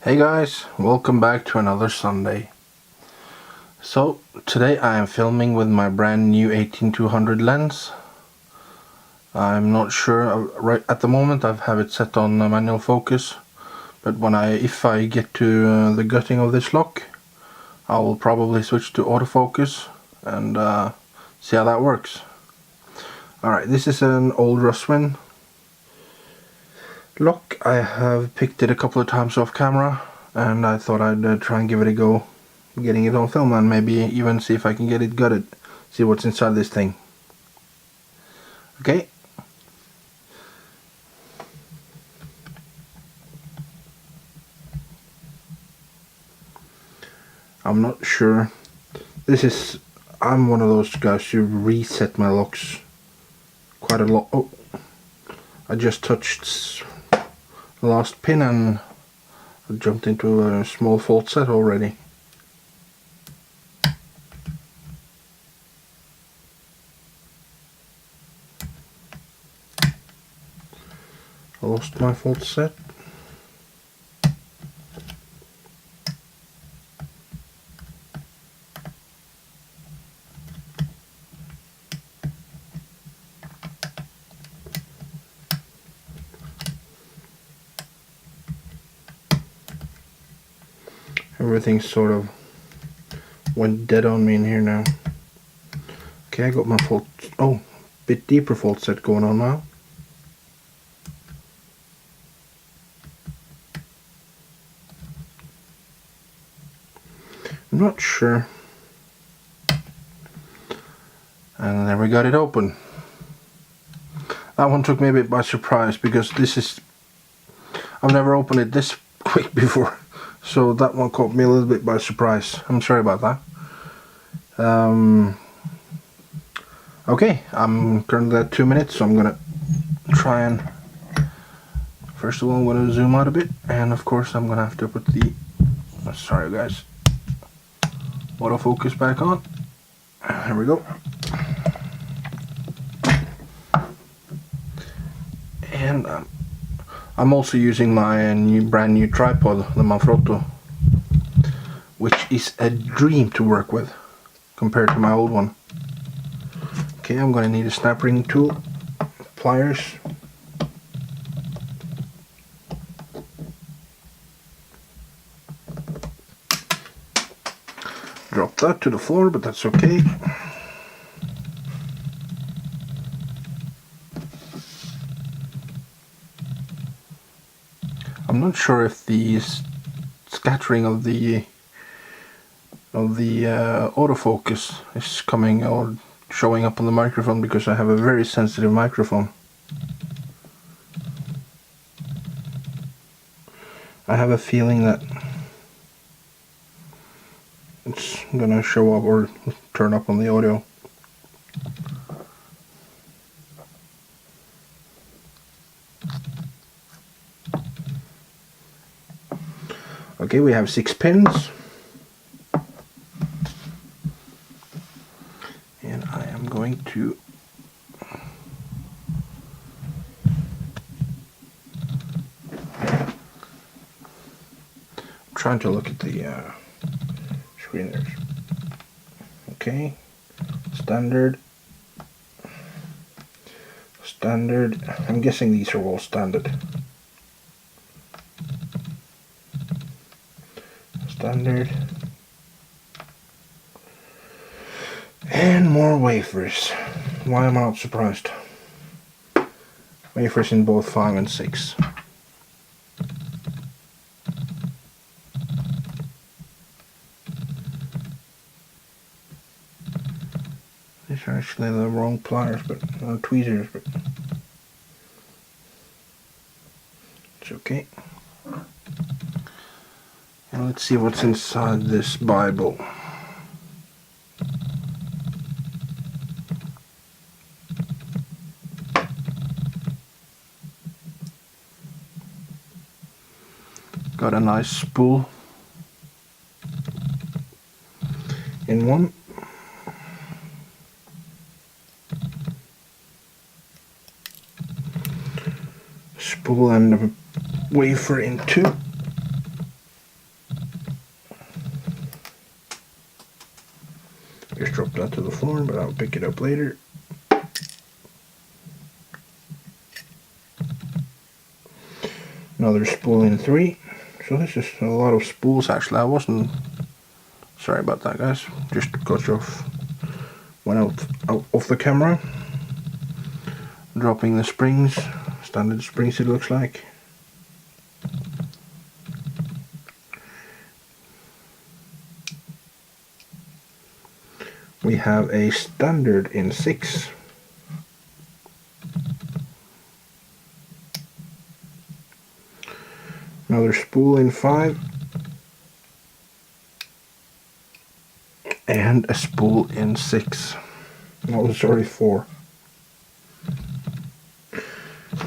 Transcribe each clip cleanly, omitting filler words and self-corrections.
Hey guys, welcome back to another Sunday. So today I am filming with my brand new 18-200 lens. I'm not sure, right at the moment I have it set on manual focus, but if I get to the gutting of this lock, I will probably switch to autofocus and see how that works. Alright, this is an old Russwin lock. I have picked it a couple of times off camera and I thought I'd try and give it a go getting it on film and maybe even see if I can get it gutted, see what's inside this thing. Okay. I'm not sure. I'm one of those guys who reset my locks quite a lot. Oh, I just touched the last pin and I jumped into a small fault set already. I lost my fault set. Everything sort of went dead on me in here now. Okay, I got my fault. Oh, bit deeper fault set going on now. I'm not sure. And there we got it open. That one took me a bit by surprise because I've never opened it this quick before. So that one caught me a little bit by surprise. I'm sorry about that. Okay, I'm currently at 2 minutes, so I'm gonna try and first of all I'm gonna zoom out a bit, and of course I'm gonna have to put the sorry guys, autofocus back on. There we go. And I'm also using my brand new tripod, the Manfrotto, which is a dream to work with compared to my old one. Okay, I'm going to need a snap ring tool, pliers, drop that to the floor, but that's okay. I'm not sure if the scattering of the autofocus is coming or showing up on the microphone because I have a very sensitive microphone. I have a feeling that it's gonna show up or turn up on the audio. Okay, we have 6 pins. And I am going to trying to look at the screen there. Okay, standard. I'm guessing these are all standard. Standard. And more wafers. Why am I not surprised? Wafers in both 5 and 6. These are actually the wrong pliers, but tweezers, but it's okay. And let's see what's inside this Bible. Got a nice spool in one. Spool and a wafer in 2. dropped that to the floor, but I'll pick it up later. Another spool in 3. So this is a lot of spools actually. I wasn't... Sorry about that, guys. Just got off... Went out of the camera. Dropping the springs. Standard springs it looks like. We have a standard in 6. Another spool in 5. And a spool in 6. Oh, sorry, 4.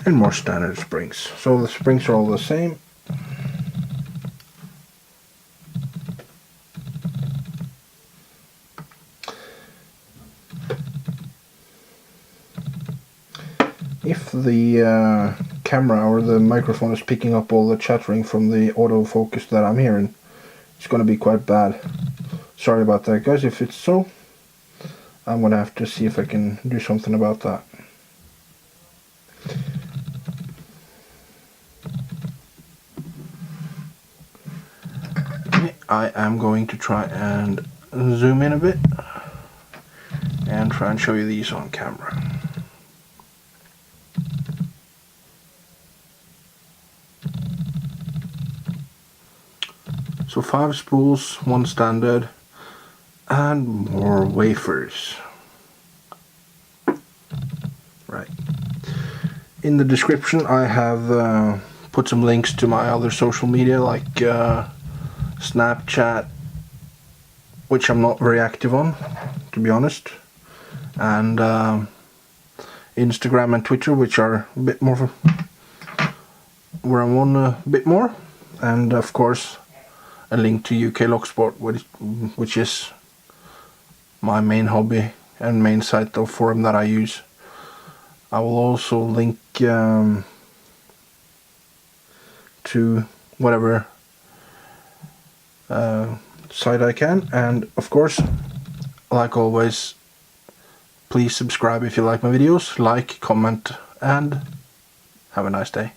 And more standard springs. So the springs are all the same. If the camera or the microphone is picking up all the chattering from the autofocus that I'm hearing, it's going to be quite bad. Sorry about that, guys. If it's so, I'm going to have to see if I can do something about that. I am going to try and zoom in a bit and try and show you these on camera. So 5 spools, 1 standard, and more wafers. Right. In the description I have put some links to my other social media, like Snapchat, which I'm not very active on, to be honest, and Instagram and Twitter, which are a bit more where I'm on a bit more, and of course a link to UK Locksport, which is my main hobby and main site of forum that I use. I will also link to whatever site I can, and of course, like always, please subscribe if you like my videos, like, comment, and have a nice day.